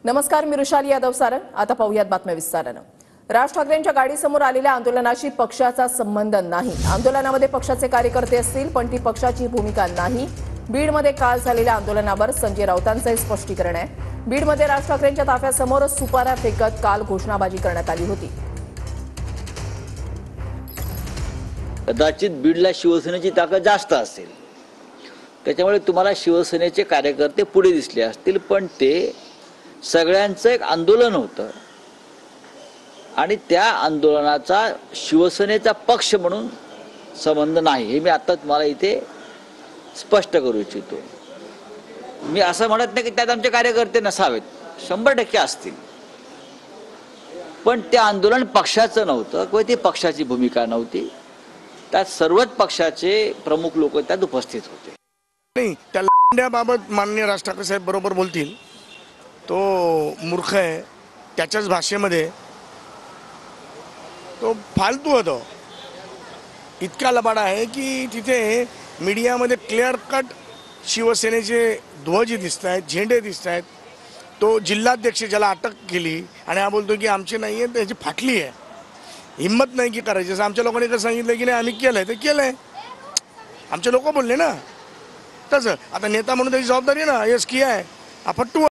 नमस्कार, मी रुशाली यादव सारंग। आता पाहूयात बातम्या विस्ताराने। राज ठाकरेंच्या गाडीसमोर आलेल्या आंदोलनाशी पक्षाचा संबंध नाही। आंदोलनामध्ये पक्षाचे कार्यकर्ते असतील, पण ती पक्षाची भूमिका नाही। बीडमध्ये काल झालेल्या आंदोलनावर संजय राऊतांचे स्पष्टीकरण आहे। बीडमध्ये राज ठाकरेंच्या ताफ्यासमोर सुपाऱ्या फेकत काल घोषणाबाजी करण्यात आली होती। कदाचित बीडला शिवसेनेची ताकद जास्त असेल, त्याच्यामुळे तुम्हाला शिवसेनेचे कार्यकर्ते पुढे दिसले असतील, पण ते सगळ्यांचं एक आंदोलन होतं आणि त्या आंदोलनाचा शिवसेनेचा पक्ष म्हणून संबंध नाही, हे मी आता तुम्हाला इथे स्पष्ट करू इच्छितो। मी असं म्हणत नाही की त्यात आमचे कार्यकर्ते नसावेत, 100% असतील, पण ते आंदोलन पक्षाचं नव्हतं किंवा ती पक्षाची भूमिका नव्हती। त्यात सर्वच पक्षाचे प्रमुख लोक त्यात उपस्थित होते। नाही, त्या लंड्याबाबत माननीय राज ठाकरे साहेब बरोबर बोलतील। तो मूर्ख आहे, त्याच्याच भाषेमध्ये तो फालतू होतो। इतका लबाड आहे की तिथे मीडियामध्ये क्लिअर कट शिवसेनेचे ध्वज दिसत आहेत, झेंडे दिसत आहेत। तो जिल्हाध्यक्ष ज्याला अटक केली आणि हा बोलतो की आमचे नाही आहे, त्याची फाटली आहे, हिम्मत नाही की करायची। जसं आमच्या लोकांनी सांगितलं की नाही आम्ही केलंय, ते केलंय, आमचे लोक बोलले ना तसं। आता नेता म्हणून त्याची जबाबदारी ना, यस किया आहे, हा फट्टू